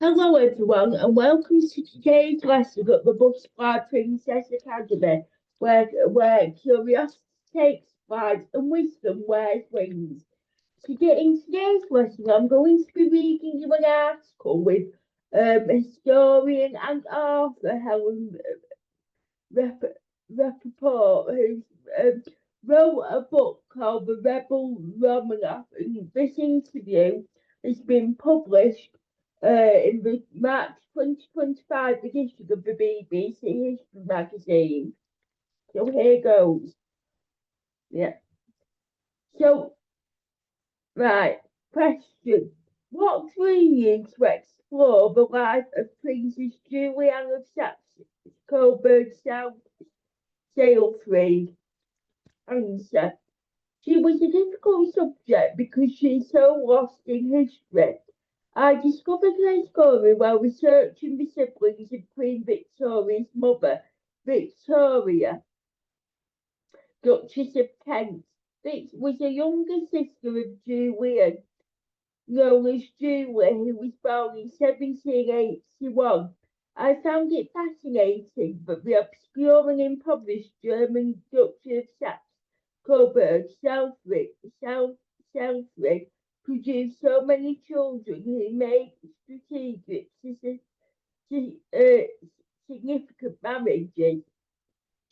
Hello everyone and welcome to today's lesson at the Butterfly Princess Academy where curiosity takes flight and wisdom wears wings. In today's lesson I'm going to be reading you an article with historian and author Helen Rapport who um, wrote a book called The Rebel Romanov, and this interview has been published in the March 2025 edition of the BBC History magazine. So here goes. Yeah. So, right. Question. What drew you to explore the life of Princess Juliana of Saxe-Coburg Salisbury? Answer. She was a difficult subject because she's so lost in history. I discovered her story while researching the siblings of Queen Victoria's mother, Victoria, Duchess of Kent. This was a younger sister of Julian, known as Julie, who was born in 1781. I found it fascinating that the obscure and impoverished German Duchy of Saxe-Coburg, Salisbury, produced so many children who made strategic, significant marriages.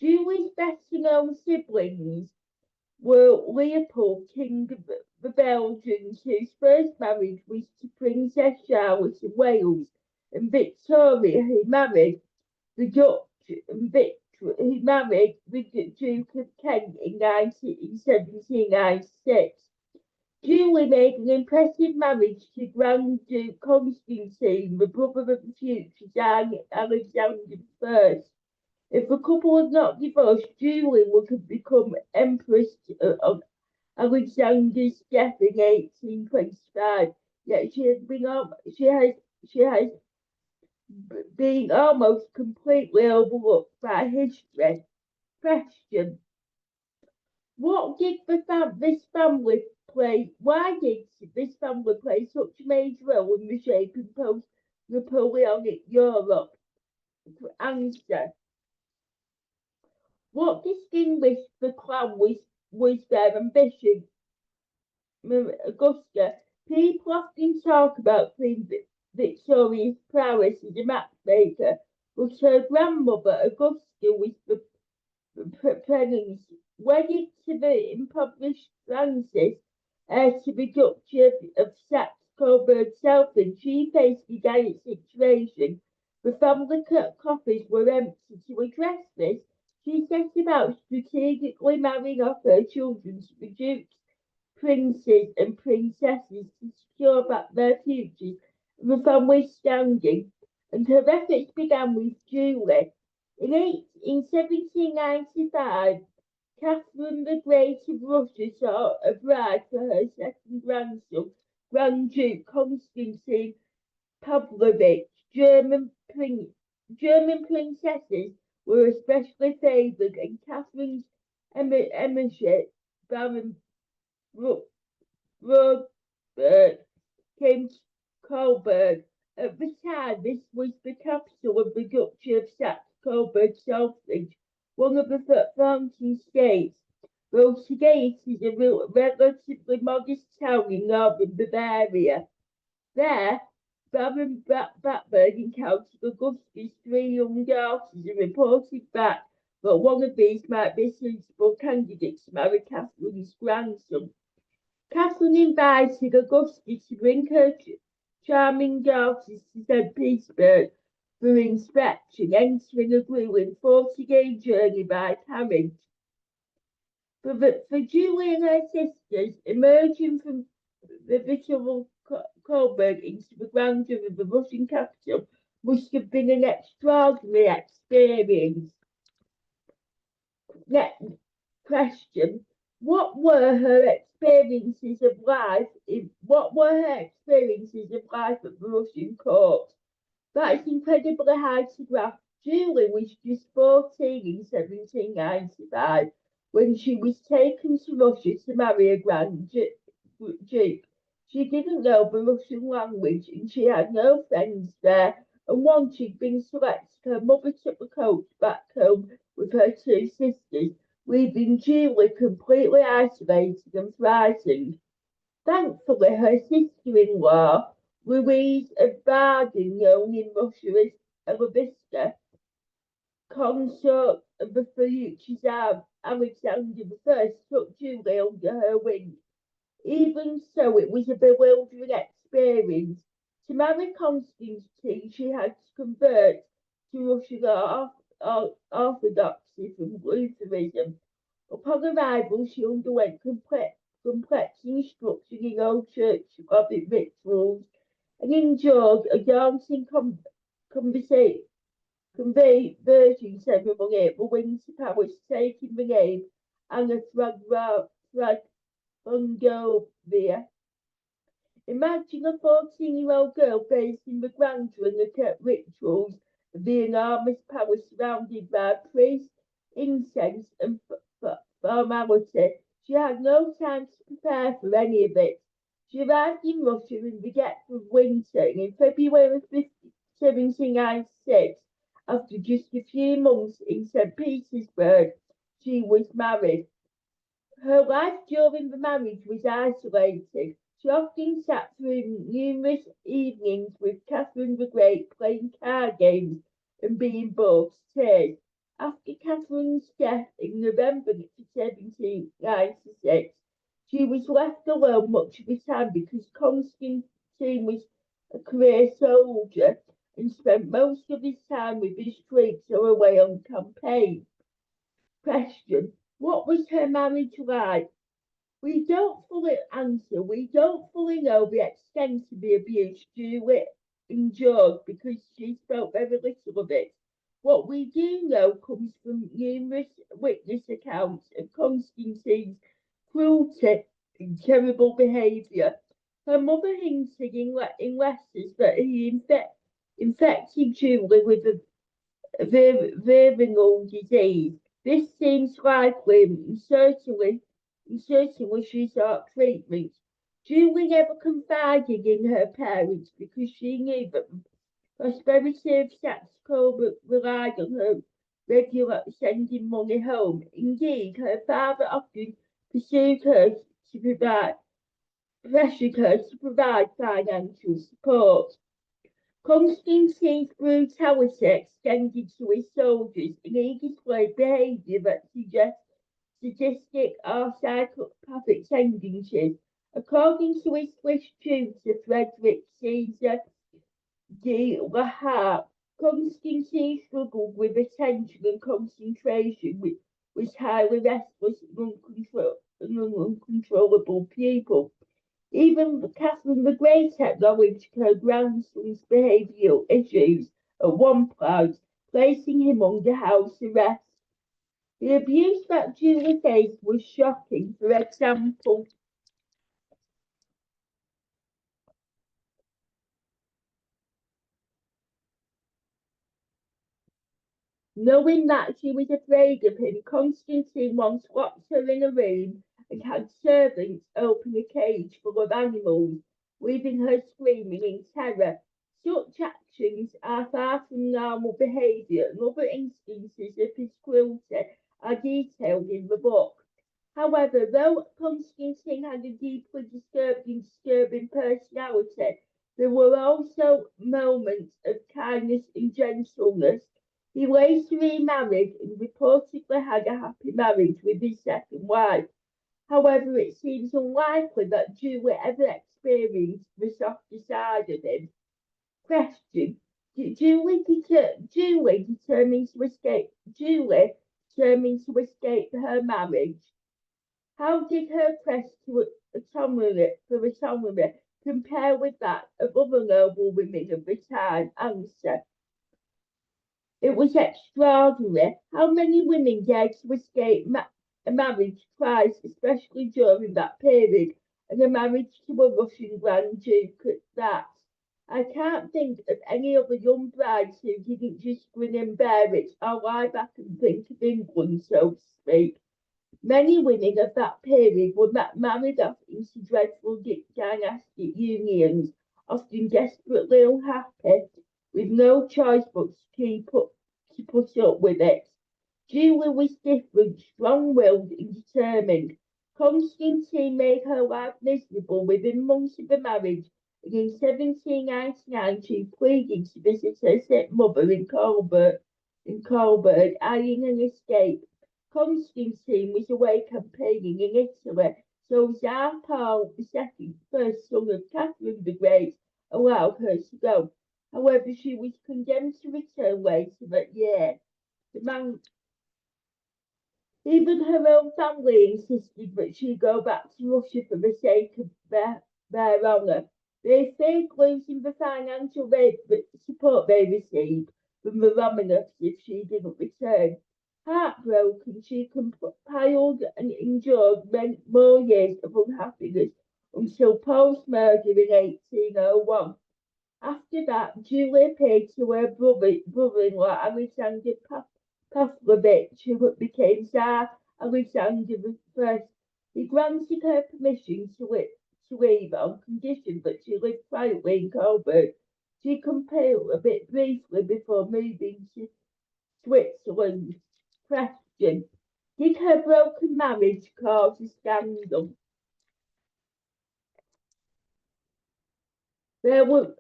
Julie's best-known siblings were Leopold, King of the Belgians, whose first marriage was to Princess Charlotte of Wales, and Victoria, who married the Duke of Kent in 1796. Julie made an impressive marriage to Grand Duke Konstantin, the brother of the future Alexander I. If the couple had not divorced, Julie would have become Empress on Alexander's death in 1825. Yet she has been almost completely overlooked by history. Question: What did this family play? Why did this family play such a major role in the shaping post-Napoleonic Europe? Answer: What distinguished the clan was their ambition. Augusta. People often talk about Queen Victoria's prowess as a matchmaker, but her grandmother Augusta was the Pennings, wedded to the impoverished Francis, heir to the Duchy of Saxe-Coburg Selfridge. She faced a dire situation. The family coffers were empty. To address this, she set about strategically marrying off her children to the dukes, princes, and princesses to secure back their futures and the family's standing. And her efforts began with Julie. In 1795, Catherine the Great of Russia sought a bride for her second grandson, Grand Duke Konstantin Pavlovich. German princesses were especially favoured, and Catherine's emissary, Baron Rodberg, came to Coburg. At the time, this was the capital of the Duchy of Saxe-Coburg Selfridge, one of the founding states, though today it is a relatively modest town in northern Bavaria. There, Baron Batberg encountered Augusta's three young daughters and reported back that one of these might be a suitable candidate to marry Catherine's grandson. Catherine invited Augusta to bring her charming daughters to St. Petersburg for inspection, entering a grueling 40-day journey by carriage. For Julie and her sisters, emerging from the Vittel Coburg into the grandeur of the Russian capital must have been an extraordinary experience. Next question: What were her experiences of life at the Russian court? That's incredibly hard to grasp. Julie was just 14 in 1795 when she was taken to Russia to marry a Grand Duke. She didn't know the Russian language and she had no friends there. And once she'd been selected, her mother took the coach back home with her two sisters, leaving Julie completely isolated and frightened. Thankfully, her sister-in-law, Louise of Baden, known in Russia as Elabista, consort of the future Tsar Alexander I, took Julie under her wing. Even so, it was a bewildering experience. To marry Konstantin, she had to convert to Russian Orthodoxy from Lutheranism. Upon arrival, she underwent complex instruction in old church Gothic rituals and endured a daunting conversion ceremony at the Windsor Palace, taking the name Anna Fragondovia. Imagine a 14-year-old girl facing the grandeur and the rituals of the enormous palace surrounded by priests, incense, and formality. She had no time to prepare for any of it. She arrived in Russia in the depth of winter, and in February 1796, after just a few months in St. Petersburg, she was married. Her life during the marriage was isolated. She often sat through numerous evenings with Catherine the Great playing card games and being bored to tears. After Catherine's death in November 1796, she was left alone much of the time because Konstantin was a career soldier and spent most of his time with his troops or away on campaign. Question: what was her marriage like? We don't fully answer. We don't fully know the extent of the abuse Julie endured because she spoke very little of it. What we do know comes from numerous witness accounts of Constantine's cruelty and terrible behaviour. Her mother hinted in letters that he infected Julie with a virginal disease. This seems likely and certainly she sought treatment. Julie never confided in her parents because she knew that the prosperity of Saxe-Coburg relied on her regular sending money home. Indeed, her father often pursued her to pressured her to provide financial support. Constantine's brutality extended to his soldiers, and he displayed behaviour that suggests sadistic or psychopathic tendencies. According to his Swiss tutor Frederick Caesar de la Harpe, Constantine struggled with attention and concentration, which was highly restless and uncontrollable pupil. Even Catherine the Great acknowledged her grandson's behavioural issues at one point, placing him under house arrest. The abuse that Julie faced was shocking. For example, knowing that she was afraid of him, Konstantin once locked her in a room and had servants open a cage full of animals, leaving her screaming in terror. Such actions are far from normal behaviour, and other instances of his cruelty are detailed in the book. However, though Konstantin had a deeply disturbing personality, there were also moments of kindness and gentleness. He later remarried and reportedly had a happy marriage with his second wife. However, it seems unlikely that Julie ever experienced the softer side of him. Question: Julie determined to escape. Julie determined to escape her marriage. How did her quest for autonomy compare with that of other noble women of the time? Answer: it was extraordinary. How many women dared to escape a marriage twice, especially during that period, and a marriage to a Russian Grand Duke at that? I can't think of any other young brides who didn't just grin and bear it or lie back and think of England, so to speak. Many women of that period were married off into dreadful dynastic unions, often desperately unhappy, with no choice but to put up with it. Julie was different, strong-willed and determined. Konstantin made her life miserable within months of the marriage, and in 1799 she pleaded to visit her stepmother in Coburg, eyeing an escape. Konstantin was away campaigning in Italy, so Tsar Paul II, first son of Catherine the Great, allowed her to go. However, she was condemned to return later that year. The man Even her own family insisted that she go back to Russia for the sake of their honour. They feared losing the financial support they received from the Romanovs if she didn't return. Heartbroken, she compiled and endured more years of unhappiness until Paul's murder in 1801. After that, Julie appeared to her brother-in-law Alexander Pavlovich, who became Tsar Alexander I. He granted her permission to leave on condition that she lived quietly in Coburg. She compiled a bit briefly before moving to Switzerland. Question: did her broken marriage cause a scandal? There were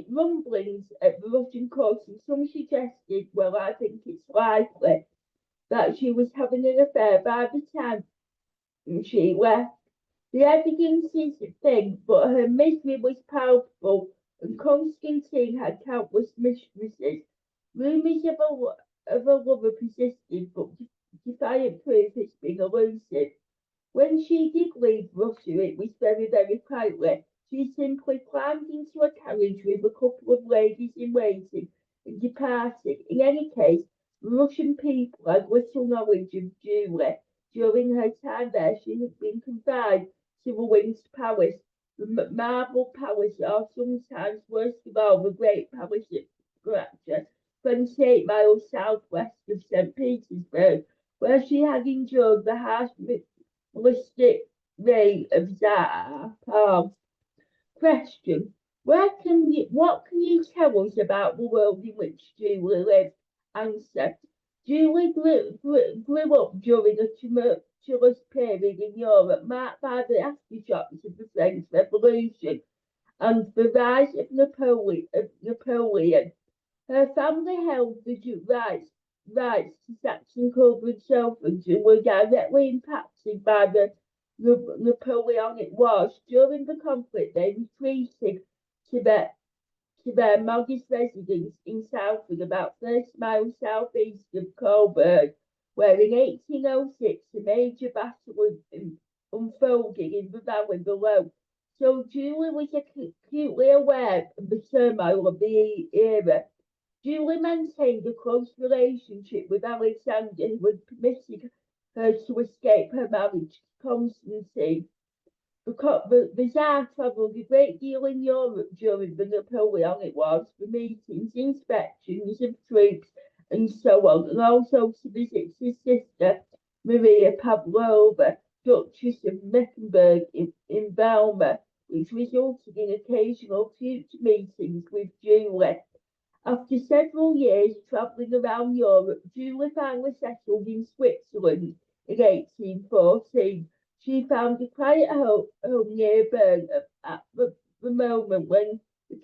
rumblings at the Russian court, and some suggested, well, I think it's likely, that she was having an affair by the time she left. The evidence is thin, but her misery was palpable, and Konstantin had countless mistresses. Rumours of a lover persisted, but defiant proof has been elusive. When she did leave Russia, it was very, very quietly. She simply climbed into a carriage with a couple of ladies in waiting and departed. In any case, Russian people had little knowledge of Julie. During her time there, she had been confined to a winged palace, the Marble Palace, or sometimes, worst of all, the Great Palace at Gratcha, 28 miles southwest of St. Petersburg, where she had endured the harsh ballistic ray of Tsar Paul. Question: what can you tell us about the world in which Julie lived? Answer: Julie grew up during a tumultuous period in Europe marked by the aftershocks of the French Revolution and the rise of Napoleon. Her family held the rights to Saxon-Coburg sovereignty and were directly impacted by the Napoleonic Wars. During the conflict, they retreated to their modest residence in Salford, about 30 miles southeast of Coburg, where in 1806 a major battle was unfolding in the valley below. So Julie was acutely aware of the turmoil of the era. Julie maintained a close relationship with Alexander, who had permitted her to escape her marriage to Konstantin. The Tsar travelled a great deal in Europe during the Napoleonic Wars for meetings, inspections of troops, and so on, and also to visit his sister, Maria Pavlova, Duchess of Mecklenburg in Weimar, which resulted in occasional future meetings with Julie. After several years travelling around Europe, Julie finally settled in Switzerland in 1814. She found a quiet home near Bern at the moment when the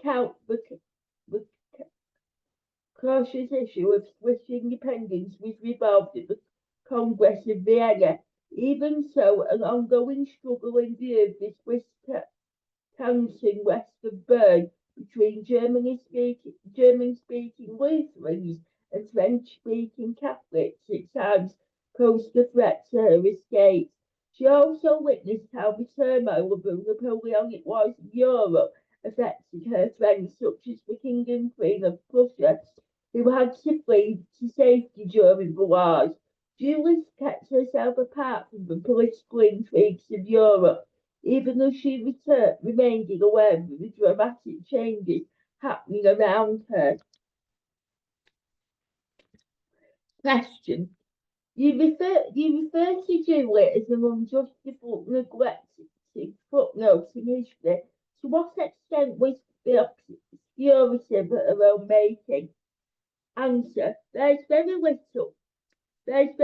cautious issue of Swiss independence was revolved at the Congress of Vienna. Even so, an ongoing struggle in view of the Swiss canton west of Bern between German-speaking Lutherans and French-speaking Catholics at times posed a threat to her escape. She also witnessed how the turmoil of the Napoleonic Wars in Europe affected her friends, such as the King and Queen of Prussia, who had to flee to safety during the wars. Julie kept herself apart from the political intrigues of Europe, even as she remained aware of the dramatic changes happening around her. Question: You refer to Julie as an unjustifiable, neglected footnote in history. To what extent was the obscurity of her own making? Answer: There's very little, but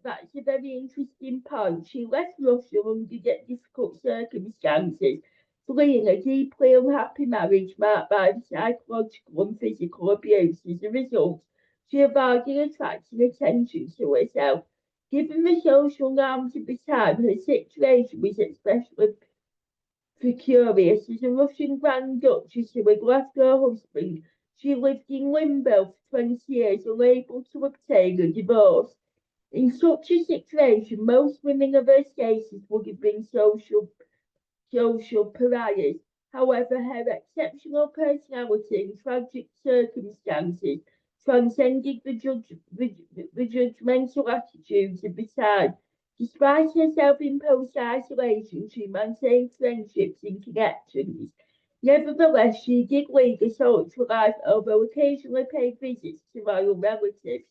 that's a very interesting point. She left Russia under difficult circumstances, fleeing a deeply unhappy marriage marked by psychological and physical abuse. As a result, she avoided attracting attention to herself. Given the social norms of the time, her situation was especially precarious. As a Russian Grand Duchess who had left her husband, she lived in limbo for 20 years, unable to obtain a divorce. In such a situation, most women of her status would have been social pariahs. However, her exceptional personality and tragic circumstances transcended the judgmental attitudes of the time. Despite her self-imposed isolation, she maintained friendships and connections. Nevertheless, she did lead a solitary life, although occasionally paid visits to royal relatives.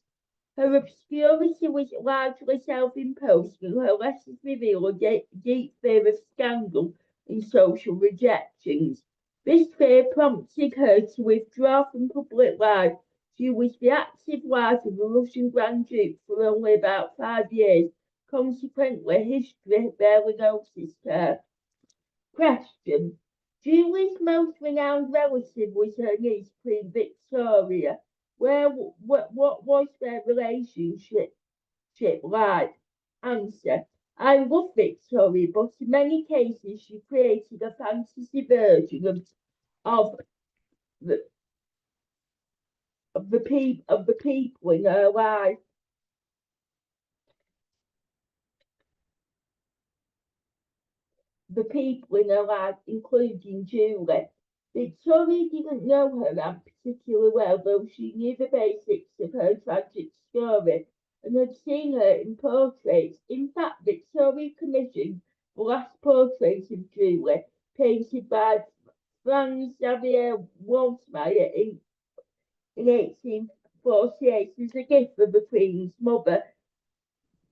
Her obscurity was largely self-imposed, and her letters reveal a deep fear of scandal and social rejections. This fear prompted her to withdraw from public life. She was the active wife of a Russian Grand Duke for only about 5 years. Consequently, history barely noticed her. Question: Julie's most renowned relative was her niece, Queen Victoria. What was their relationship like? Answer: I love Victoria, but in many cases she created a fantasy version of the of the people in her life. The people in her life, including Julie. Victoria didn't know her aunt particularly well, though she knew the basics of her tragic story and had seen her in portraits. In fact, Victoria commissioned the last portrait of Julie, painted by Franz Xavier Waltmeyer in 1848 as a gift for the Queen's mother,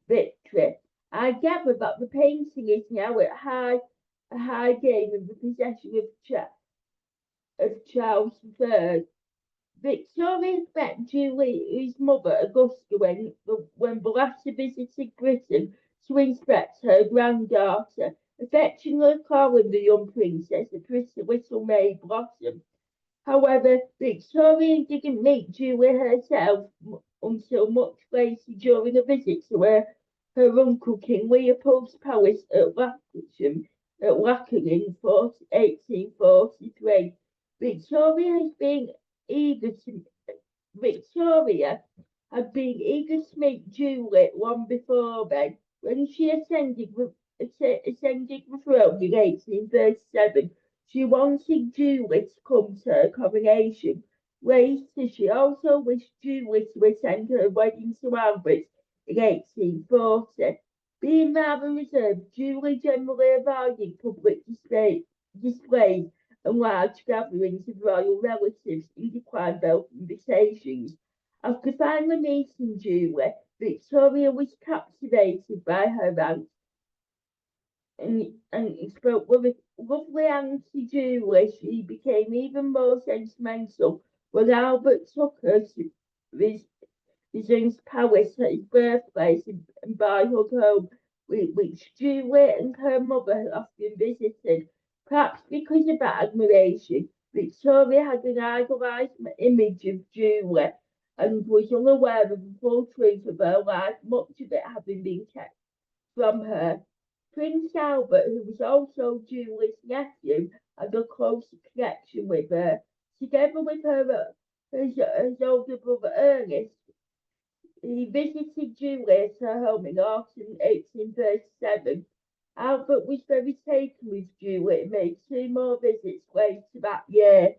Victory. I gather that the painting is now at a high game in the possession of Charles III. Victoria met Julie's mother, Augusta, when the latter visited Britain to inspect her granddaughter, affectionately calling the young princess a pretty little May Blossom. However, Victoria didn't meet Julie herself until much later during a visit to her uncle King Leopold's palace at Laeken in 1843. Victoria has been eager to Victoria had been eager to meet Julie long before then. When she ascended the throne in 1837, she wanted Julie to come to her coronation. Later, she also wished Julie to attend her wedding to Albert in 1840. Being rather reserved, Julie generally avoided public displays and large gatherings of royal relatives and declined both invitations. After finally meeting Julie, Victoria was captivated by her aunt and spoke with a lovely Auntie Julie. She became even more sentimental when Albert took her to his palace at his birthplace and boyhood home, which Julie and her mother had often visited. Perhaps because of that admiration, Victoria had an idolised image of Julie and was unaware of the full truth of her life, much of it having been kept from her. Prince Albert, who was also Julie's nephew, had a close connection with her. Together with his older brother Ernest, he visited Julie at her home in autumn 1837. Albert was very taken with Julie and made 2 more visits later that year.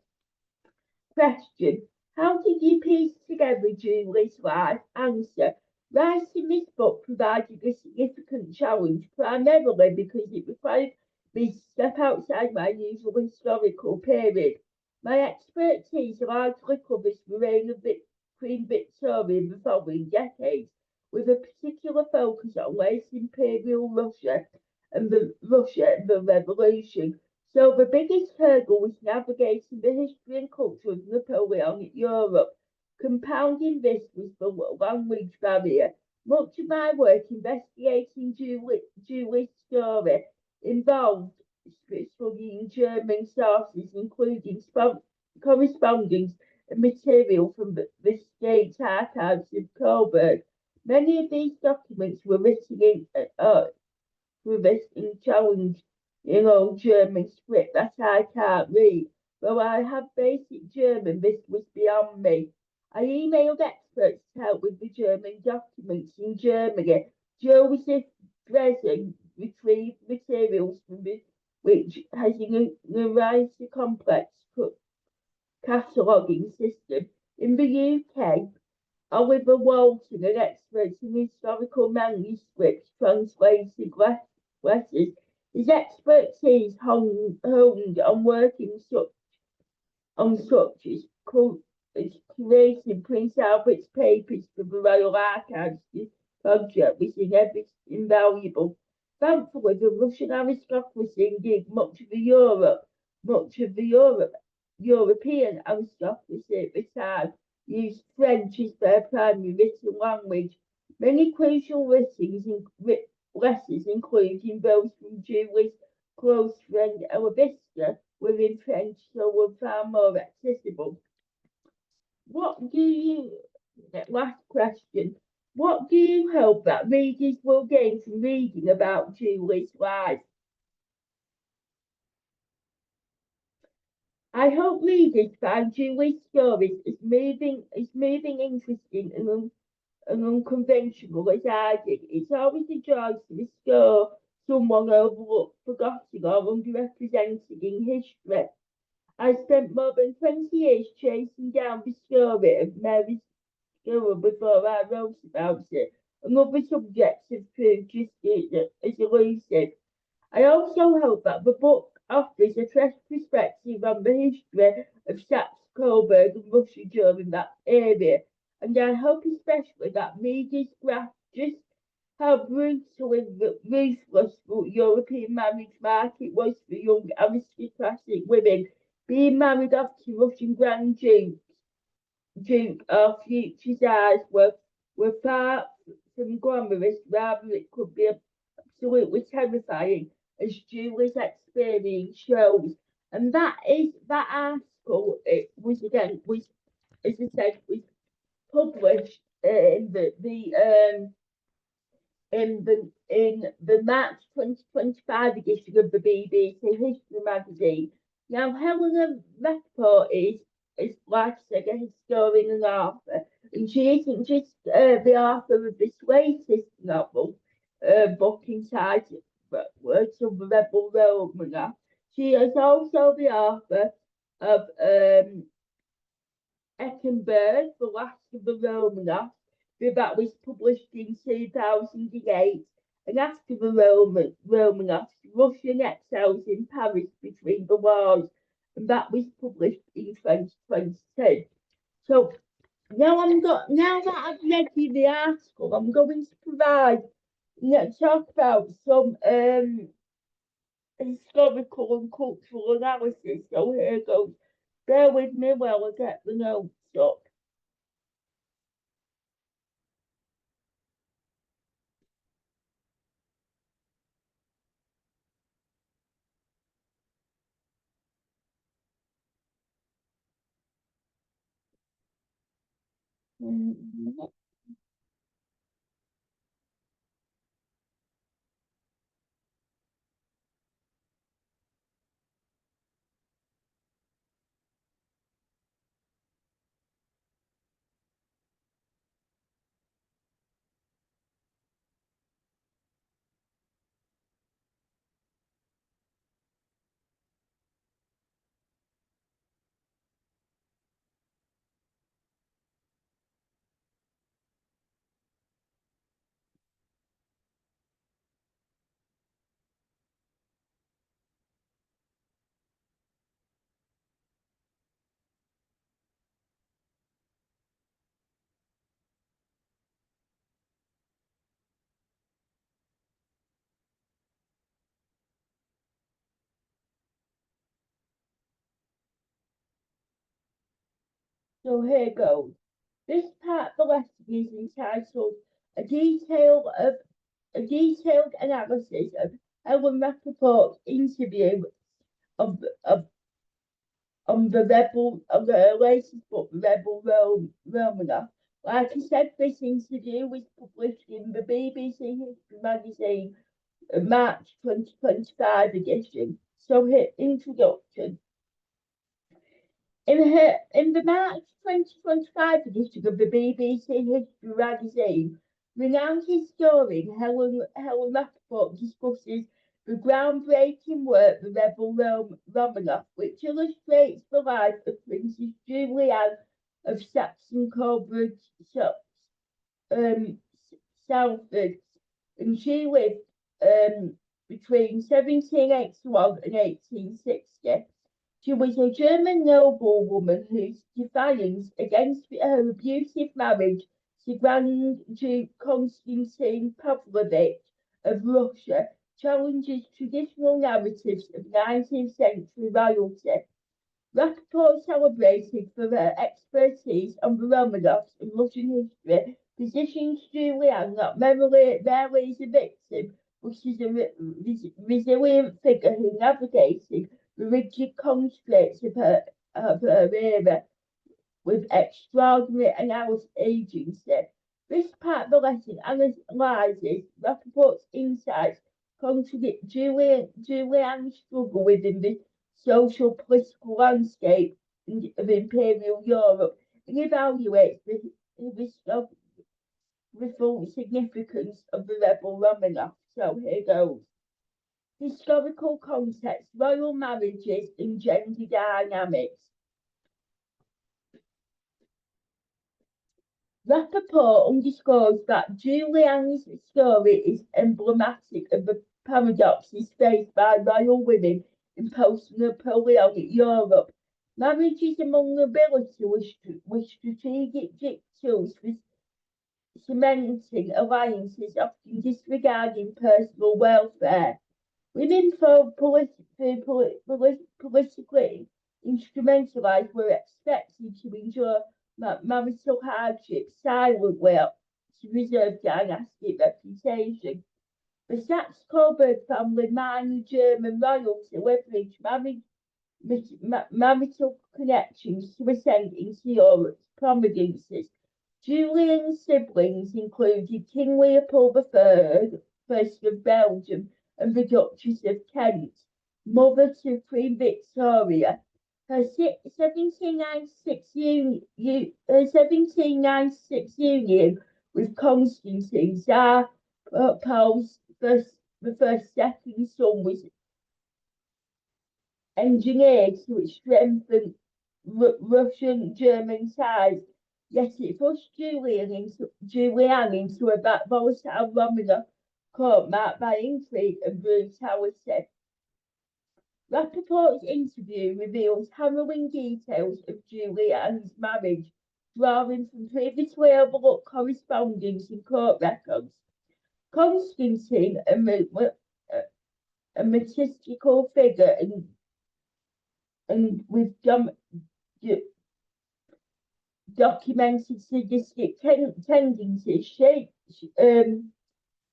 Question: How did you piece together Julie's life? Answer: Writing this book provided a significant challenge, primarily because it required me to step outside my usual historical period. My expertise largely covers the reign of Queen Victoria in the following decades, with a particular focus on late Imperial Russia and the Revolution. So the biggest hurdle was navigating the history and culture of Napoleonic Europe. Compounding this was the language barrier. Much of my work investigating Julie's story involved studying German sources, including correspondence and material from the state archives of Coburg. Many of these documents were written in challenge in old German script that I can't read. Though I have basic German, this was beyond me. I emailed experts to help with the German documents in Germany. Joseph Dresden retrieved materials from which has an narrator complex cataloguing system. In the UK, Oliver Walton, an expert in historical manuscripts, translated letters. His expertise honed on working on such as creating Prince Albert's papers for the Royal Archives project was invaluable. Thankfully, the Russian aristocracy, indeed much of the European aristocracy at the time, used French as their primary written language. Many crucial letters, including those from Julie's close friend Elvista, were in French, so were far more accessible. What do you, last question, what do you hope that readers will gain from reading about Julie's life? I hope readers find Julie's stories as moving, interesting, and unconventional as I did. It's always a joy to restore someone overlooked, forgotten, or underrepresented in history. I spent more than 20 years chasing down the story of Mary School before I wrote about it, and other subjects have proved just as elusive. I also hope that the book offers a fresh perspective on the history of Saxe-Coburg and Russia during that era, and I hope especially that readers grasp just how brutal and ruthless the European marriage market was for young aristocratic women being married off to Russian Grand Duke or future czars were far from glamorous, rather it could be absolutely terrifying, as Julie's experience shows. And that article. It was again was as I said was published in the March 2025 edition of the BBC History magazine. Now, Helen Rapport is like I said, a historian and author, and she isn't just the author of this latest book entitled Words of the Rebel Romanov. She is also the author of Eckenberg, The Last of the Romanovs, that was published in 2008, and after the Romanovs, Russian exiles in Paris between the wars, and that was published in 2022. So now that I've read you the article, I'm going to talk about some historical and cultural analysis. So here goes. Bear with me while I get the notes up. Mhm. So here goes. This part of the lesson is entitled a detail of a detailed analysis of Helen Rapport's interview of on the the latest book, Rebel Romanov. Like I said, this interview was published in the BBC History magazine, March 2025 edition. So here, introduction. In the March 2025 edition of the BBC History magazine, renowned historian Helen Rapport discusses the groundbreaking work of Rebel Romanov, which illustrates the life of Princess Julie of Saxe-Coburg, um, Salford, and she lived between 1781 and 1860. She was a German noblewoman whose defiance against her abusive marriage to Grand Duke Konstantin Pavlovich of Russia challenges traditional narratives of 19th century royalty. Rappaport, celebrated for her expertise on the Romanovs and Russian history, positions Julian not merely as a victim, but as a resilient figure who navigated the rigid constraints of her era with extraordinary analysis agency. This part of the lesson analyses Rappaport's insights contradict Julian's struggle within the social political landscape of Imperial Europe and evaluates the historical significance of the Rebel Romanov. So here goes. Historical context, royal marriages and gender dynamics. Rappaport underscores that Julian's story is emblematic of the paradoxes faced by royal women in post-Napoleonic Europe. Marriages among nobility were strategic tools for cementing alliances, often disregarding personal welfare. Women, politically instrumentalized, were expected to endure marital hardship silently to preserve dynastic reputation. The Saxe-Coburg family, minor German royalty, leveraged marital connections to ascend into Europe's prominences. Julian's siblings included King Leopold III, First of Belgium, and the Duchess of Kent, mother to Queen Victoria. Her 1796 union with Konstantin, Tsar Paul's second son, was engineered to strengthen Russian-German ties, yet it pushed Julian into a volatile Romanov court marked by intrigue and brutality. Rappaport's interview reveals harrowing details of Julian's marriage, drawing from previously overlooked correspondence and court records. Konstantin, a mystical figure and with documented sadistic tendencies,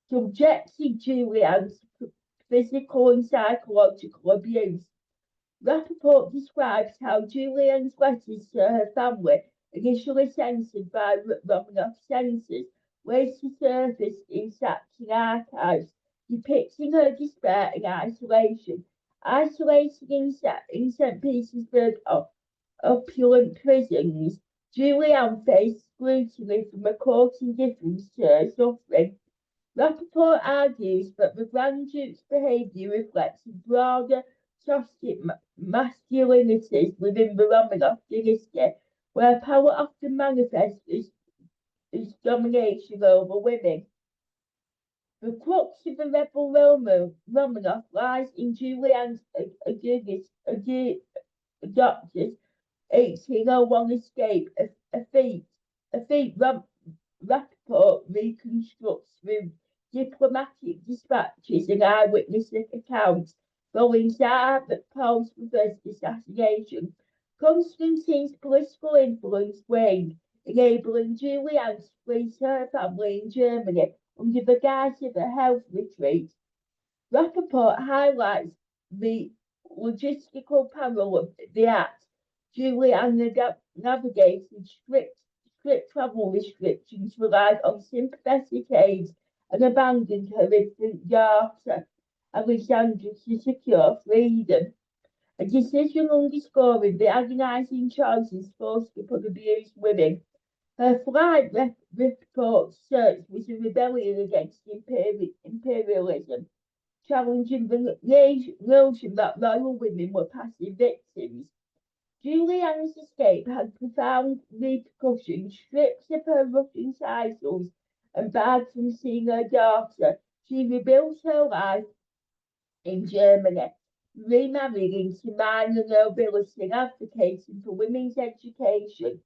subjected Julian to physical and psychological abuse. Rappaport describes how Julian's letters to her family, initially censored by Romanov censors, later surfaced in Saxon archives, depicting her despair and isolation. Isolated in St. Petersburg opulent prisons, Julian faced scrutiny from a court indifference to her suffering. Rappaport argues that the Grand Duke's behaviour reflected broader Gnostic masculinities within the Romanov dynasty, where power often manifests as domination over women. The crux of the Rebel Romanov lies in Julian's adopted 1801 escape, a feat Rappaport reconstructs through diplomatic dispatches and eyewitness accounts following Tsar Paul's first assassination. Konstantin's political influence waned, enabling Julian to flee her family in Germany under the guise of a health retreat. Rapport highlights the logistical peril of the act. Julian navigated strict travel restrictions, relied on sympathetic aids, and abandoned her infant daughter, Alexandra, to secure freedom. A decision underscoring the agonising choices forced upon abused women. Her flight report search was a rebellion against imperialism, challenging the notion that royal women were passive victims. Julian's escape had profound repercussions, stripped of her Russian titles and barred from seeing her daughter. She rebuilt her life in Germany, remarrying into minor nobility and advocating for women's education.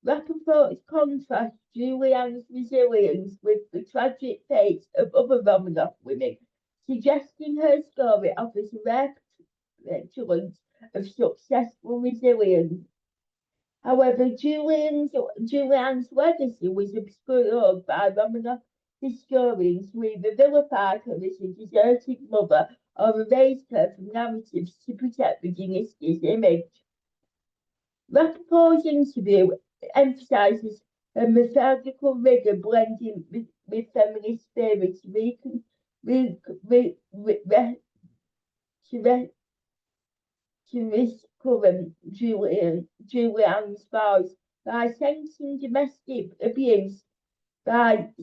Rappaport's contrasts Julian's resilience with the tragic fate of other Romanov women, suggesting her story offers a rare petulance of successful resilience. However, Julian's legacy was obscured by Romanov historians who either vilified her as a deserted mother or erased her from narratives to protect the dynasty's image. Rappaport's interview emphasises her methodical rigour blending with feminist spirit to current Julian's voice by centering domestic abuse in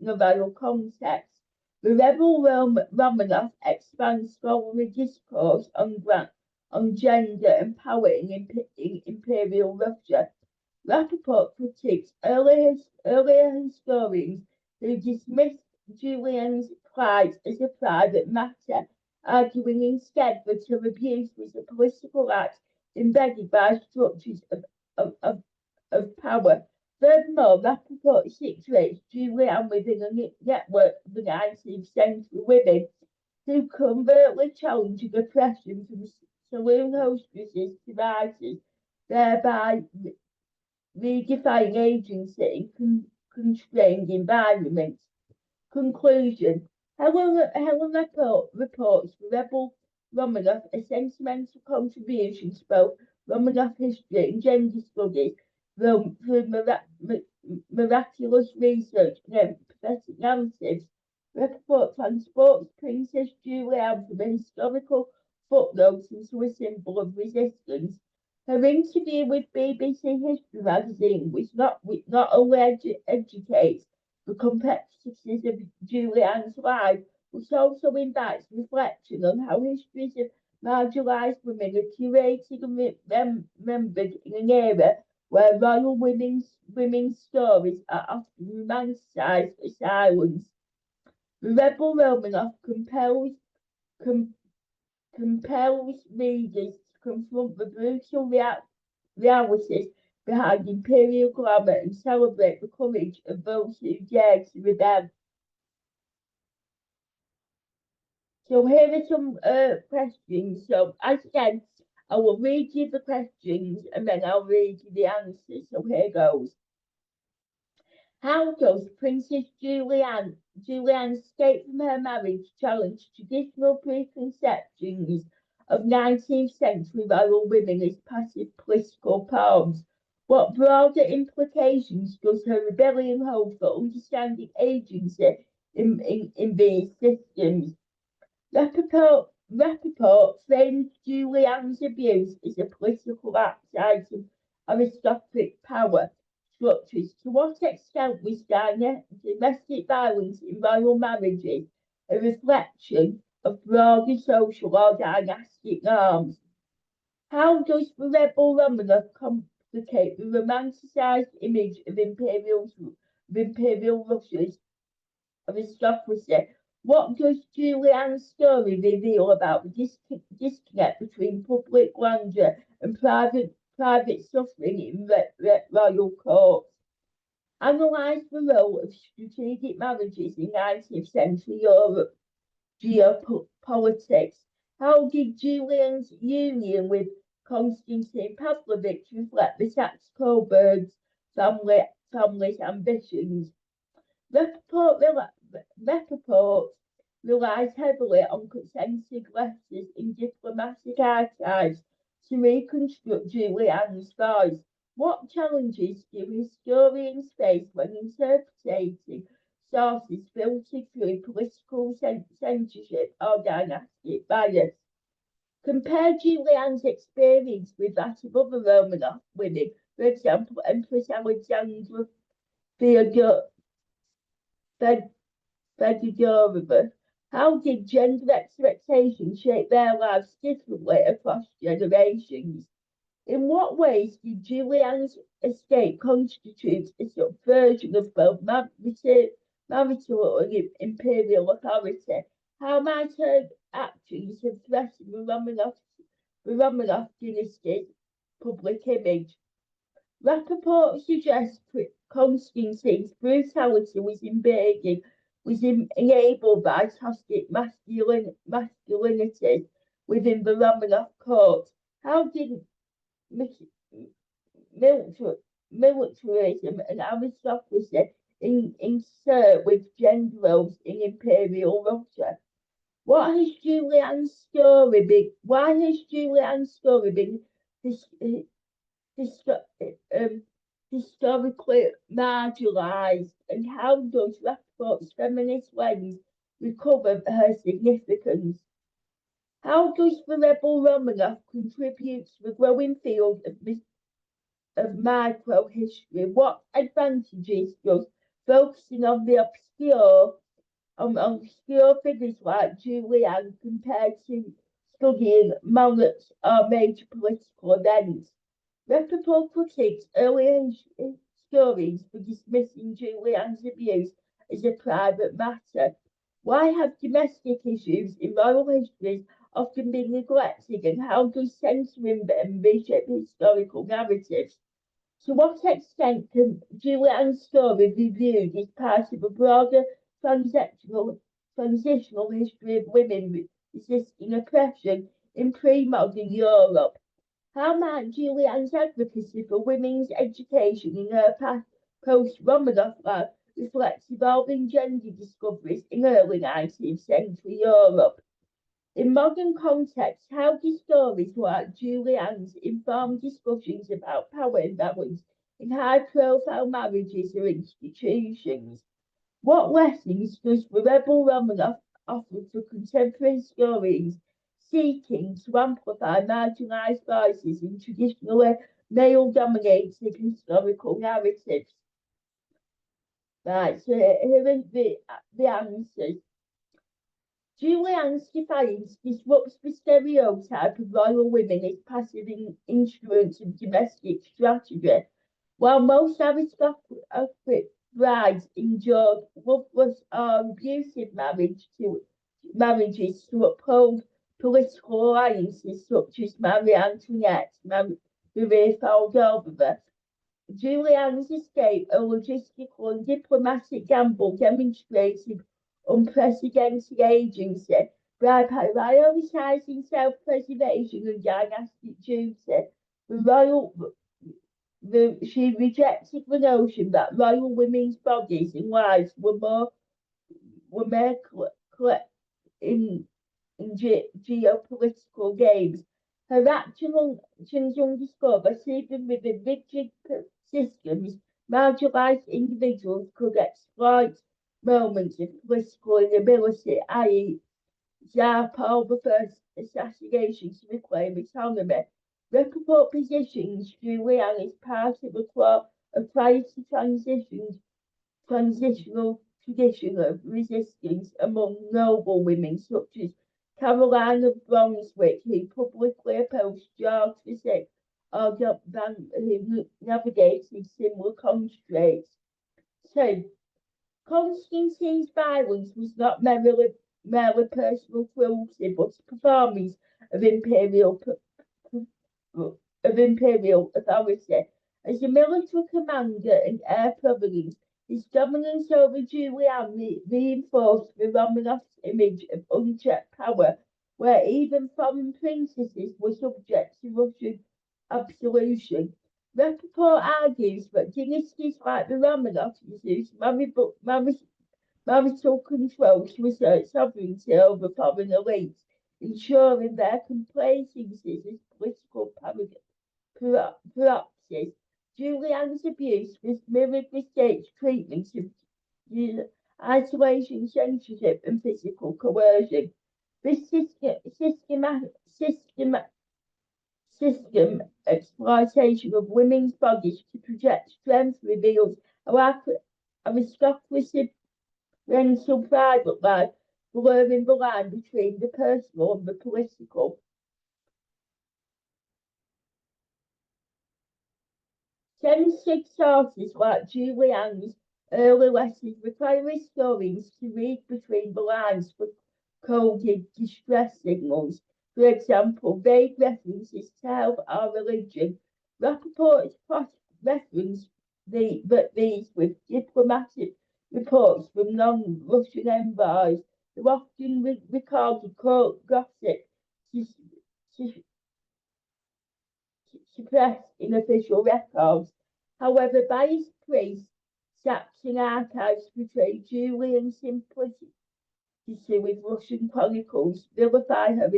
a royal context. The Rebel Romanov expands scholarly discourse on gender and power in Imperial Russia. Rappaport critiques earlier historians who dismissed Julian's plight as a private matter, arguing instead that her abuse was a political act embedded by structures of power. Furthermore, Rappaport situates Julian within a network of the 19th century women who covertly challenge oppression from saloon hostesses to writers, thereby redefining agency in constrained environments. Conclusion. Helen reports the Rebel Romanov a sentimental contribution to both Romanov history and gender studies through miraculous research and empathetic narratives. Rapport transports Princess Julian from a historical footnote into a symbol of resistance. Her interview with BBC History magazine not only educates the complexities of Julian's life, but also invites reflection on how histories of marginalised women are curated and remembered in an era where royal women's stories are often romanticised for silence. The Rebel Romanov compels readers to confront the brutal realities behind imperial glamour and celebrate the courage of those who dare to rebel. So here are some questions. So as again, I will read you the questions and then I'll read you the answers. So here goes. How does Princess Julian's escape from her marriage challenge traditional preconceptions of 19th century royal women as passive political pawns? What broader implications does her rebellion hold for understanding agency in these systems? Rappaport framed Julian's abuse as a political act out of aristocratic power structures. To what extent was domestic violence in royal marriages a reflection of broader social or dynastic norms? How does the Rebel Romanov complicate the romanticised image of imperial Russia's aristocracy? What does Julian's story reveal about the disconnect between public grandeur and private suffering in royal courts? Analyse the role of strategic marriages in 19th century Europe geopolitics. How did Julian's union with Konstantin Pavlovich reflect the Saxe-Coburg's family's ambitions. Rapport relies heavily on censored letters in diplomatic archives to reconstruct Julie Anne's voice. What challenges do historians face when interpreting sources filtered through political censorship or dynastic bias? Compare Julie Anne's experience with that of other Romanov women, for example, Empress Alexandra Fedorova. How did gender expectations shape their lives differently across generations? In what ways did Julie Anne's escape constitute a subversion of both marital and imperial authority? How might her actions have threatened the Romanov dynasty's public image? Rapport suggests Konstantin's brutality was enabled by toxic masculinity within the Romanov court. How did militarism and aristocracy insert with gender roles in imperial Russia? Why has Julian's story been historically marginalised, and how does Rapport's feminist lens recover her significance? How does the Rebel Romanov contribute to the growing field of micro-history? What advantages does focusing on the obscure figures like Julie Anne compared to studying monarchs or major political events? Rapport critiques earlier historians for dismissing Julie Anne's abuse as a private matter. Why have domestic issues in royal histories often been neglected, and how does censoring them reshape historical narratives? To what extent can Julie Anne's story be viewed as part of a broader transitional history of women resisting oppression in pre-modern Europe? How might Julie Anne's advocacy for women's education in her post-Romanov life reflect evolving gender discoveries in early 19th century Europe? In modern contexts, how do stories like Julie Anne's inform discussions about power imbalance in high-profile marriages or institutions? What lessons does the Rebel Romanov offer to contemporary historians seeking to amplify marginalised voices in traditionally male-dominated historical narratives? Right, so here are the answers. Julie Anne's defiance disrupts the stereotype of royal women as passive instruments of domestic strategy. While most aristocratic brides endured loveless or abusive marriages to uphold political alliances such as Marie Antoinette, Marie Fedorova, Julie Anne's escape, a logistical and diplomatic gamble, demonstrated unprecedented agency by prioritising self-preservation and dynastic duty. She rejected the notion that royal women's bodies and lives were more in geopolitical games. Her actions underscore that even within rigid systems, marginalised individuals could exploit moments of political inability, i.e., Tsar Paul I's assassination to reclaim autonomy. Rapport positions Julie Anne as part of a prior to transitional tradition of resistance among noblewomen such as Caroline of Brunswick, who publicly opposed George VI, or who navigated similar constraints. So, Konstantin's violence was not merely personal cruelty, but a performance of imperial authority. As a military commander and heir providence, his dominance over Julie Anne reinforced the Romanov's image of unchecked power, where even foreign princesses were subject to Russian absolution. Rapport argues that dynasties like the Romanovs used marital control to assert sovereignty over foreign elites, ensuring their complacencies as political proxies. Julian's abuse was mirrored the state's treatment of isolation, censorship, and physical coercion. This system exploitation of women's bodies to project strength reveals how aristocracy rental private life, blurring the line between the personal and the political. Sensitive sources like Julian's early letters require historians to read between the lines for coded distress signals. For example, vague references to health or religion. Rapport's reference these with diplomatic reports from non-Russian envoys who often recorded gossip suppressed in official records. However, biased priests, Saxon archives portray Julian simplicity with Russian chronicles, vilify her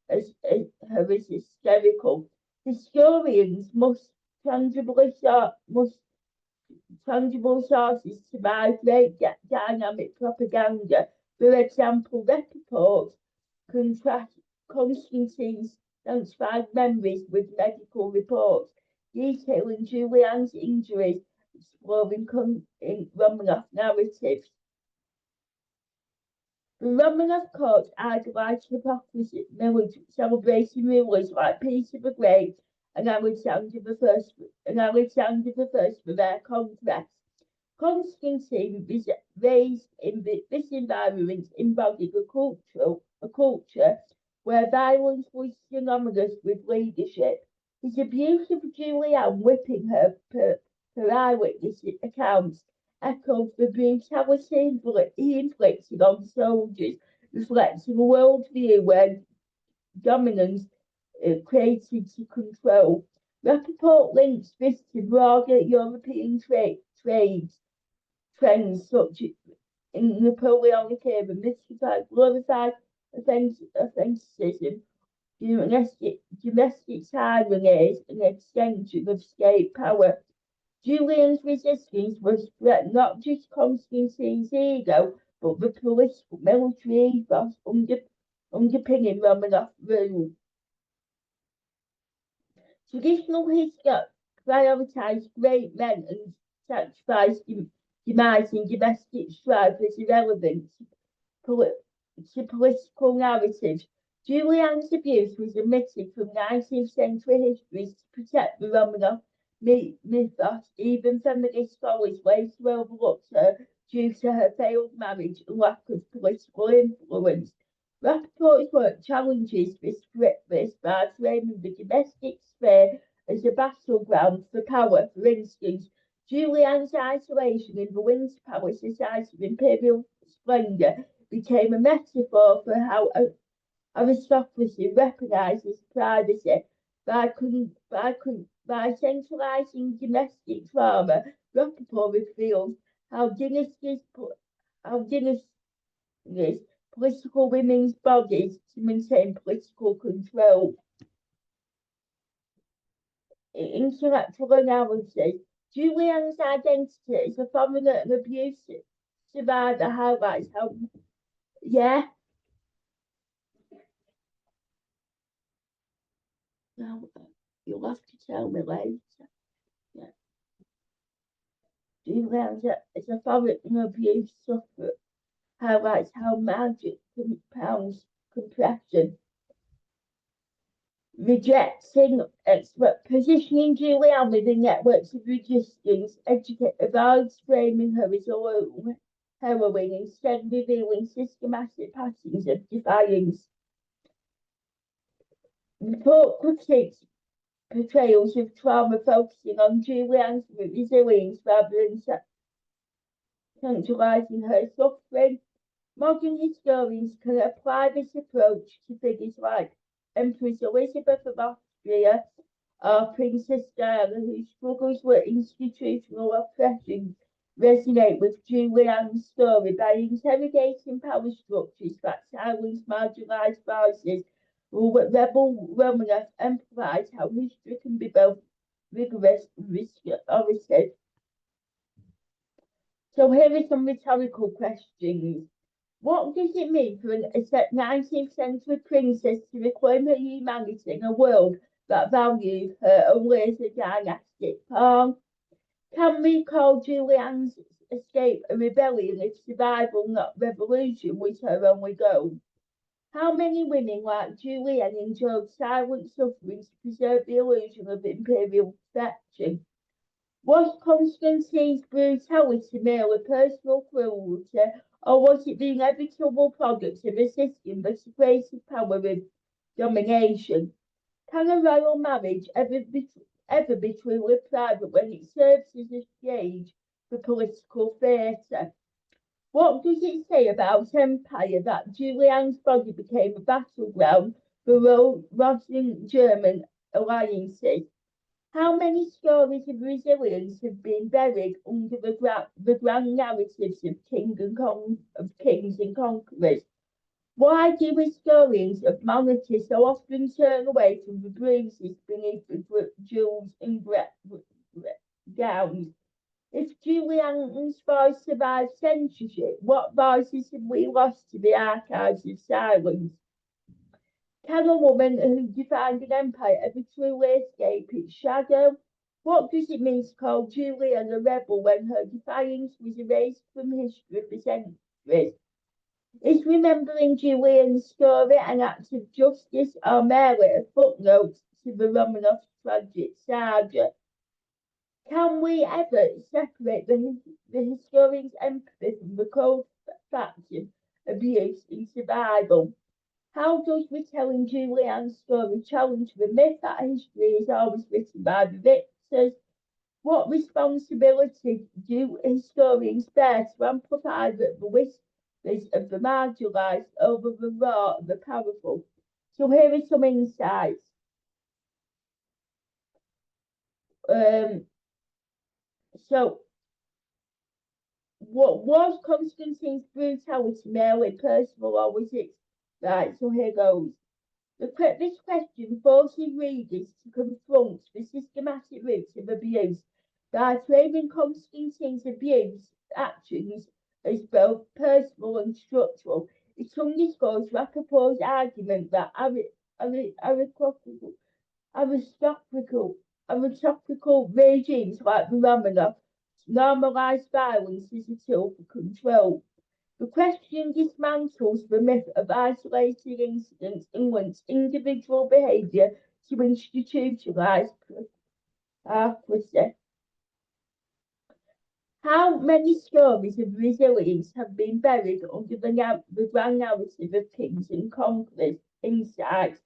as hysterical. Historians must tangible sources survive great dynamic propaganda. For example, Rapport contrast Konstantin's transcribed memories with medical reports, detailing Julian's injuries, exploring Romanov narratives. The Romanov court idolised hypocrisy, celebrating rulers like Peter the Great and Alexander the First for their conquest. Konstantin raised in this environment embodied a culture where violence was synonymous with leadership. His abuse of Julian, whipping her per eyewitness accounts, echoed the brutality he inflicted on soldiers, reflecting a worldview where dominance created to control. Rapport links this to broader European trends such as in Napoleonic era, mystified, glorified offensivism, domestic tyrannies, and extension of state power. Julian's resistance was threat not just Constantine's ego, but the political military ethos underpinning Romanov rule. Traditional history prioritised great men and sacrificed demise in domestic strife as irrelevant to political narratives. Julian's abuse was omitted from 19th century histories to protect the Romanov mythos. Even feminist scholars later overlooked her due to her failed marriage and lack of political influence. Rapport's work challenges this by framing the domestic sphere as a battleground for power. For instance, Julian's isolation in the Winter Palace society of imperial splendour became a metaphor for how aristocracy recognises privacy by centralising domestic trauma. Rapport reveals how dynasties political women's bodies to maintain political control. Intellectual analysis. Julian's identity as a foreigner and abusive survivor highlights how, no, you'll have to tell me later. Yeah. Julian's as a foreigner and abuse sufferer highlights how magic compounds compression. Rejecting positioning Julian within networks of resistance, avoids framing her as a heroine, instead revealing systematic patterns of defiance. Report critiques portrayals of trauma focusing on Julian's resilience rather than centralising her suffering. Modern historians can apply this approach to figures like Empress Elizabeth of Austria or Princess Diana, whose struggles with institutional oppression resonate with Julian's story by interrogating power structures that silence marginalised voices. Rebel Romanov emphasised how history can be both rigorous and restorative. So here are some rhetorical questions. What does it mean for a 19th century princess to reclaim her humanity in a world that values her only as a dynastic pawn? Can we call Julianne's escape a rebellion if survival, not revolution, was her only goal? How many women like Julianne endured silent suffering to preserve the illusion of imperial perfection? Was Konstantin's brutality merely personal cruelty, or was it the inevitable product of a system that equated power with domination? Can a royal marriage ever be truly private when it serves as a stage for political theatre? What does it say about empire that Julian's body became a battleground for Russian German alliances? How many stories of resilience have been buried under the grand narratives of kings and conquerors? Why do historians of monarchy so often turn away from the bruises beneath the jewels and gowns? If Julian's voice survived censorship, what voices have we lost to the archives of silence? Can a woman who defined an empire ever truly escape its shadow? What does it mean to call Julian a rebel when her defiance was erased from history for centuries? Is remembering Julian's story an act of justice or merely a footnote to the Romanov tragic saga? Can we ever separate the historian's empathy from the cold facts of abuse and survival? How does retelling Julianne's story challenge the myth that history is always written by the victors? What responsibility do historians bear to amplify the whispers of the marginalised over the raw and the powerful? So here are some insights. So, what was Konstantin's brutality merely personal, or was it right? So here goes. This question forces readers to confront the systematic roots of abuse by framing Konstantin's abuse actions as both personal and structural. It underscores Rappaport's argument that aristocratical regimes like the Romanov normalize violence as a tool for control. The question dismantles the myth of isolated incidents and links individual behaviour to institutionalised accuracy. How many stories of resilience have been buried under the grand narrative of kings and conquerors? Insight.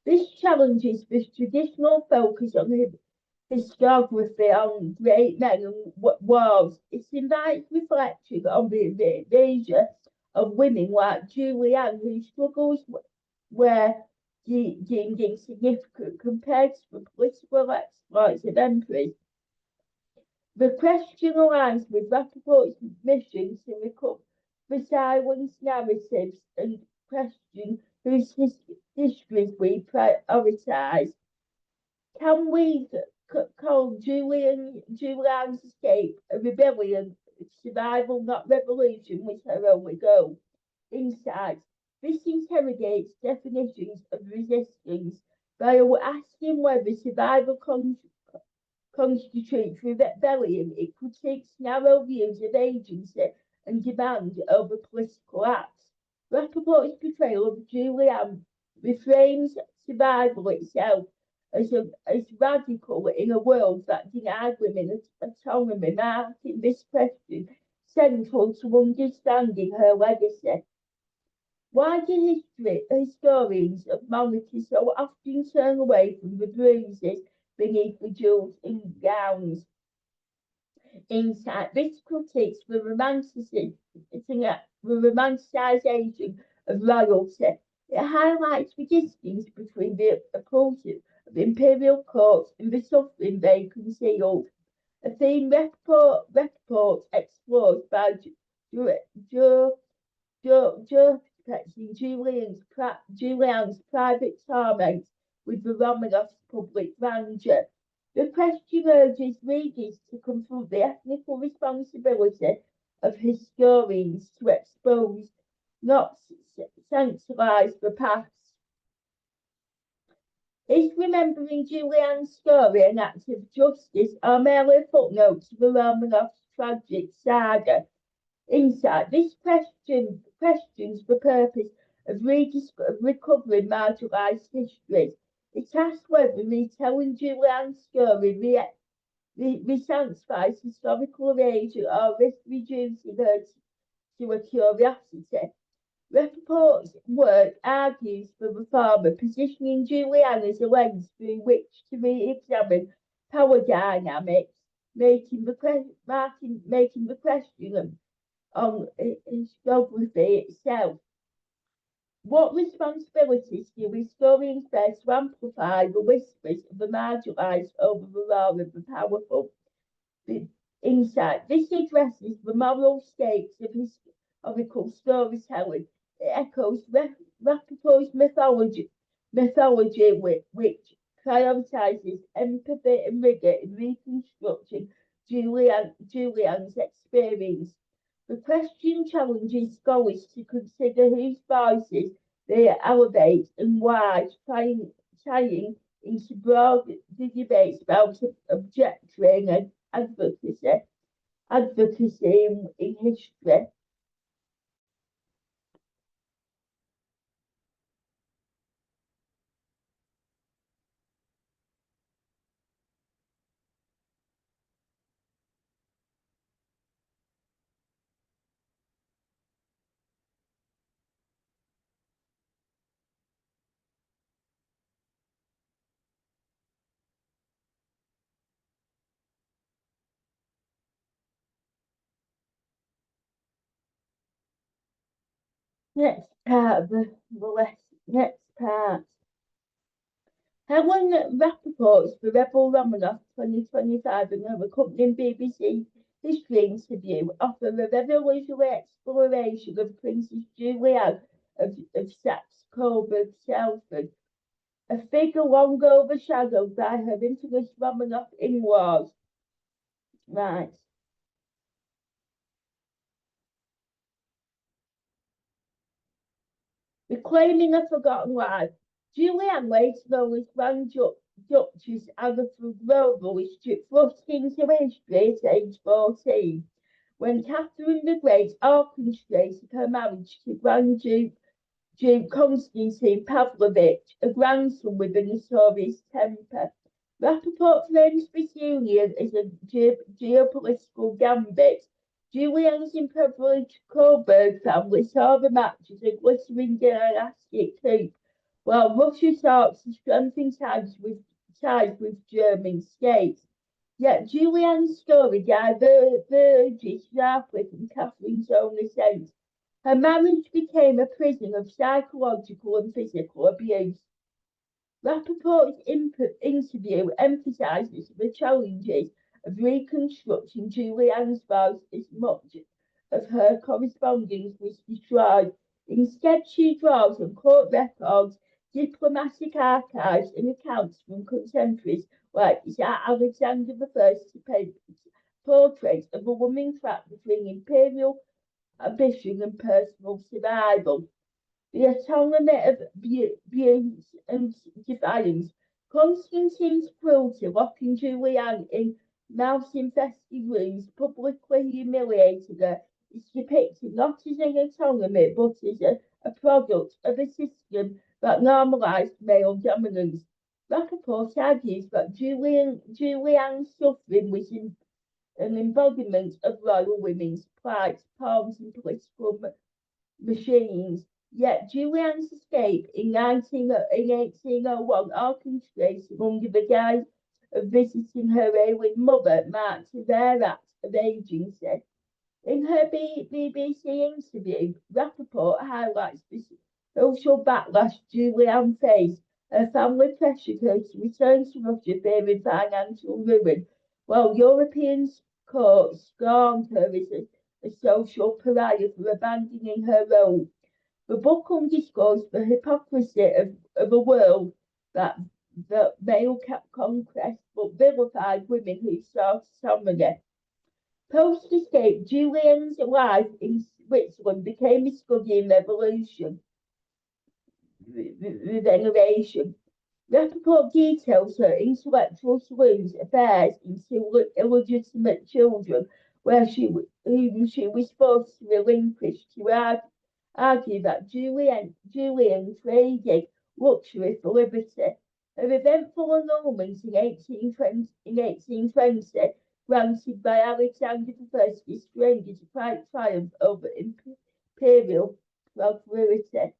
This challenges the traditional focus on historiography on great men and wars. It invites reflection on the erasure of women like Julianne, whose struggles were deemed insignificant compared to the political exploits of emperors. The question aligns with Rappaport's mission to recover the silenced narratives and question whose histories we prioritise. Can we call Julian's escape a rebellion? Survival, not revolution, was her only goal. Insight. This interrogates definitions of resistance by asking whether survival constitutes rebellion. It critiques narrow views of agency and demand over political acts. Rappaport's portrayal of Julianne reframes survival itself as radical in a world that denied women autonomy, making this question central to understanding her legacy. Why do historians of monarchy so often turn away from the bruises beneath the jewels and gowns? Insight. This critiques the romanticisation of royalty. It highlights the distance between the approach of imperial courts and the suffering they concealed. A theme Rapport explores by protecting Julian's private torment with the Romanovs' public grandeur. The question urges readers to confront the ethical responsibility of historians to expose, not sensationalize the past. Is remembering Julian's story an act of justice or merely a footnote to the Romanovs' tragic saga? Insight. This questions the purpose of recovering marginalised histories. It asks whether retelling Julian's story re-sanctifies historical erasure or risk reducing her to a curiosity. Rapport's work argues for reformer, positioning Julian as a lens through which to re-examine power dynamics, making the question on historiography itself. What responsibilities do historians bear to amplify the whispers of the marginalised over the roar of the powerful? The insight. This addresses the moral stakes of historical storytelling. It echoes Rapport's mythology which prioritises empathy and rigour in reconstructing Julian's experience. The question challenges scholars to consider whose voices they elevate and why, tying into broad debates about objecting and advocacy in history. Next part of the lesson. Next part. Helen Rapport for Rebel Romanov 2025 and her accompanying BBC history interview offer a revolutionary exploration of Princess Julian of Saxe-Coburg, Shelford, a figure long overshadowed by her infamous Romanov in-laws. Right. Reclaiming a forgotten life. Julian, later known as Grand Duchess Anna from Rebel, was thrust into history at age 14 when Catherine the Great orchestrated her marriage to Grand Duke Konstantin Pavlovich, a grandson with a notorious temper. Rapport frames this union as a geopolitical gambit. Julian's impoverished Coburg family saw the match as a glittering dynastic coup, while Russia sought to strengthen ties with German states. Yet Julian's story diverges sharply from Catherine's own ascent. Her marriage became a prison of psychological and physical abuse. Rapport's interview emphasises the challenges of reconstructing Julian's voice as much of her correspondence was destroyed. Instead, she draws on court records, diplomatic archives, and accounts from contemporaries like Alexander I's portrait of a woman trapped between imperial ambition and personal survival. The autonomy of abuse and defiance. Constantine's cruelty, locking Julian in mouse-infested rooms, publicly humiliating her, is depicted not as an autonomy, but as a product of a system that normalised male dominance. Rapport argues that Julian's suffering was an embodiment of royal women's plight, pawns and political machines. Yet Julian's escape in 1801, orchestrated under the guise of visiting her ailing mother marked a rare act of agency. In her BBC interview, Rappaport highlights the social backlash Julianne faced. Her family pressured her to return to Russia, fearing financial ruin, while European courts scorned her as a social pariah for abandoning her role. The book underscores the hypocrisy of a world that male conquest but vilified women who sought autonomy. Post-escape, Julian's life in Switzerland became a study in regeneration. Rappaport details her intellectual saloons, affairs, and two illegitimate children, whom she was forced to relinquish to argue that Julian traded luxury for liberty. Her eventful annulment in 1820, granted by Alexander I, is framed as a triumph over imperial authority.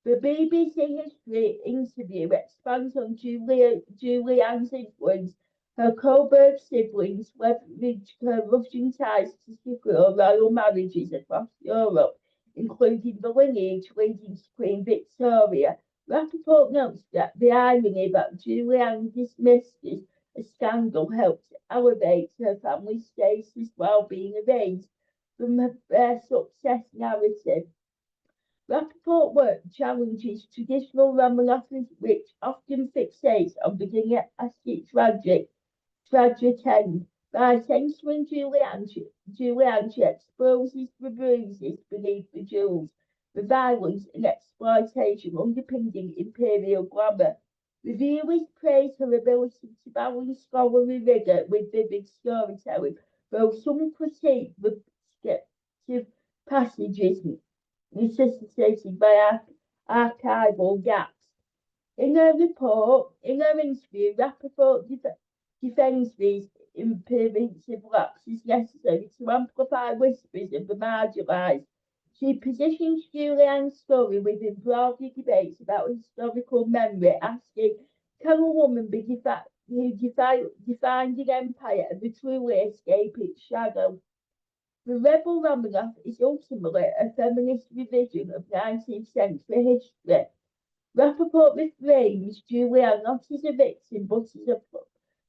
The BBC History interview expands on Julianne's influence. Her Coburg siblings leveraged her Russian ties to secure royal marriages across Europe, including the lineage leading to Queen Victoria. Rappaport notes that the irony that Julianne dismissed as a scandal helped elevate her family's status while being erased from their success narrative. Rappaport work challenges traditional Romanov, which often fixates on the dynastic tragic end. By censoring Julianne, she exposes the bruises beneath the jewels, the violence and exploitation underpinning imperial glamour. Reviewers praise her ability to balance scholarly rigour with vivid storytelling, though some critique the descriptive passages necessitated by archival gaps. In her interview, Rappaport defends these imperative lapses necessary to amplify whispers of the marginalised. She positions Julianne's story within broader debates about historical memory, asking, can a woman be who defined an empire ever truly escape its shadow? The Rebel Romanov is ultimately a feminist revision of 19th century history. Rappaport reframes Julianne not as a victim but as a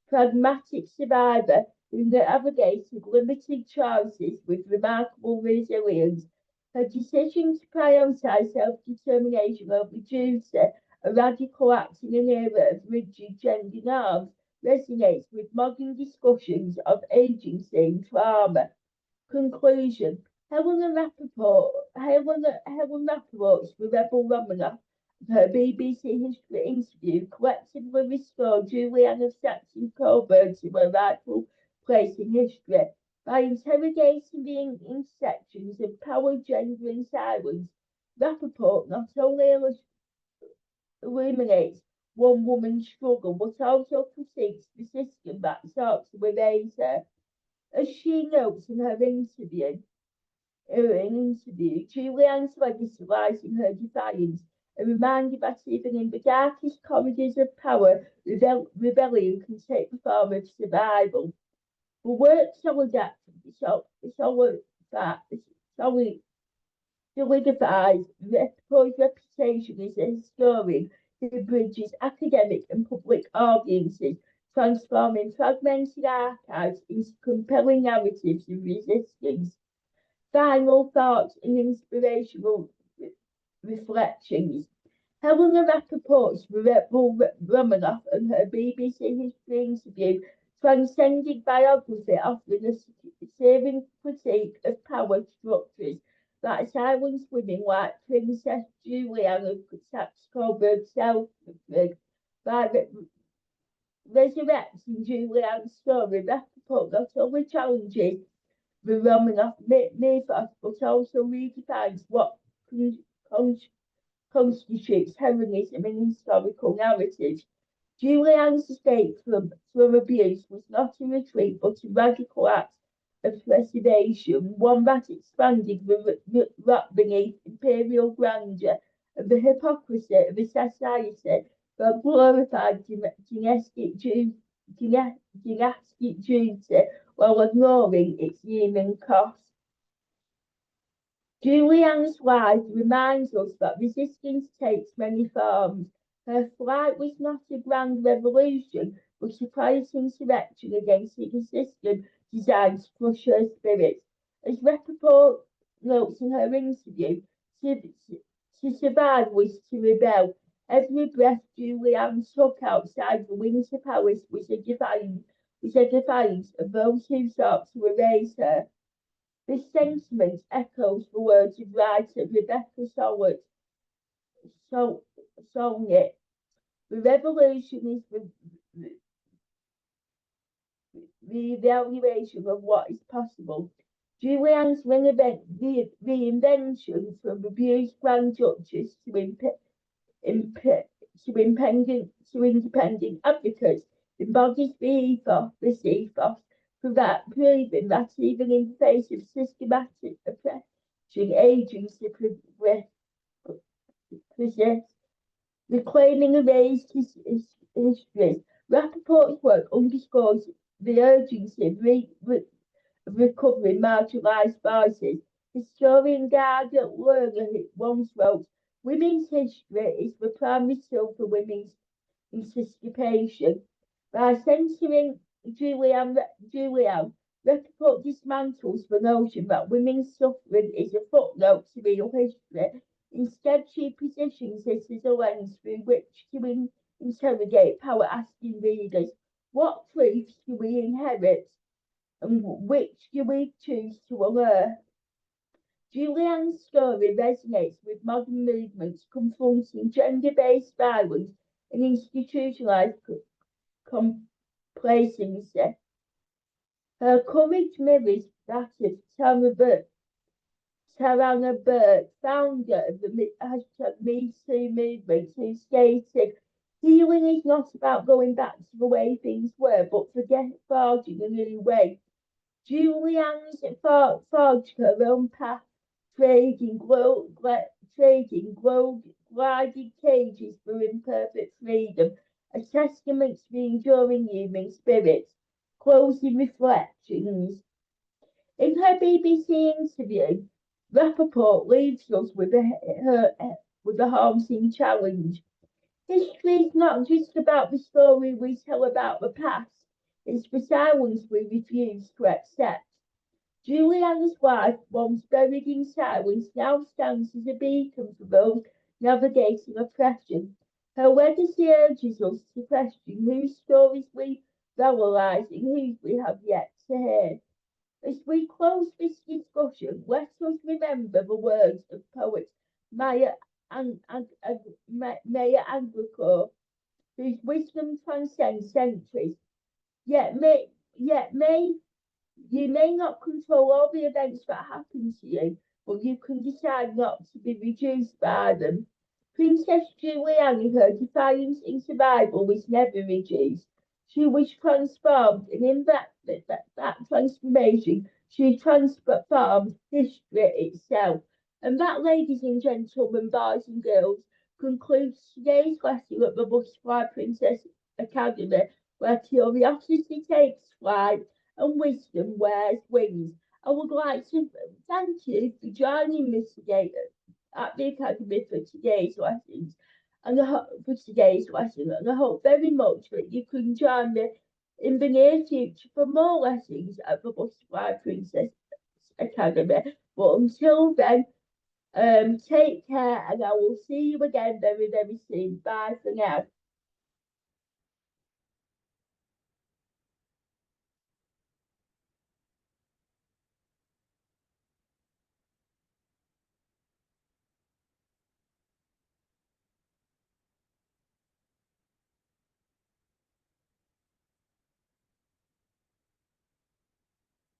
pragmatic survivor who navigated limited choices with remarkable resilience. Her decision to prioritise self-determination over duty, a radical act in an era of rigid gender norms, resonates with modern discussions of agency and trauma. Conclusion. Helen Rapport's The Rebel Romanov, her BBC History interview, collectively restored Julianne of Saxe-Coburg to her rightful place in history. By interrogating the intersections of power, gender and silence, Rappaport not only illuminates one woman's struggle, but also critiques the system that sought to erase her. As she notes in her interview, Julianne's legacy lies in her defiance, a reminder that even in the darkest corridors of power, rebellion can take the form of survival. The work solidifies Rapport's reputation as a historian who bridges academic and public audiences, transforming fragmented archives into compelling narratives of resistance. Final thoughts and inspirational reflections. Helena Rappaport's Rebel Romanov and her BBC History interview transcended biography, offering a searing critique of power structures that silence women like Princess Julianne of Saxe-Coburg by resurrecting Julianne's story. Rappaport not only challenges the Romanov mythos, but also redefines what constitutes heroism in historical narratives. Julianne's escape from abuse was not a retreat, but a radical act of preservation, one that expanded the rock beneath imperial grandeur and the hypocrisy of a society that glorified dynastic dynastic duty while ignoring its human cost. Julian's life reminds us that resistance takes many forms. Her flight was not a grand revolution, but a quiet insurrection against a system designed to crush her spirit. As Rapport notes in her interview, to survive was to rebel. Every breath Julian took outside the winter palace was a defiance of those who sought to erase her. This sentiment echoes the words of writer Rebecca Solnit. The revolution is the evaluation of what is possible. Julian's reinvention from abused Grand Duchess to independent advocates embodies this ethos, proving that even in the face of systematic oppression, agency persists. Reclaiming erased histories, Rapport's work underscores the urgency of recovering marginalised voices. Historian Gardner Lerner once wrote, "Women's history is the primary tool for women's emancipation." By censoring Julian, Rapport dismantles the notion that women's suffering is a footnote to real history. Instead, she positions this as a lens through which to interrogate power, asking readers, what truths do we inherit and which do we choose to unearth? Julian's story resonates with modern movements confronting gender-based violence and institutionalized complacency. Her courage mirrors that of Tarana Burke, founder of the Me Too movement, who stated, "Healing is not about going back to the way things were, but forging a new way." Julian's forged her own path, trading glided cages for imperfect freedom, a testament to the enduring human spirit. Closing reflections. In her BBC interview, Rapport leaves us with a haunting challenge. History is not just about the story we tell about the past, it's the silence we refuse to accept. Julian's life, once buried in silence, now stands as a beacon for those navigating oppression. Her legacy urges us to question whose stories we valorize and whose we have yet to hear. As we close this discussion, let us remember the words of poet Maya Angelou, whose wisdom transcends centuries. You may not control all the events that happen to you, but you can decide not to be reduced by them. Princess Juliana, in her defiance in survival, was never reduced. She was transformed, and in that transformation, she transformed history itself. And that, ladies and gentlemen, boys and girls, concludes today's lesson at the Butterfly Princess Academy, where curiosity takes flight and wisdom wears wings. I would like to thank you for joining me today at the Academy for today's lessons. And I hope very much that you can join me in the near future for more lessons at the Butterfly Princess Academy. But until then, take care, and I will see you again very, very soon. Bye for now.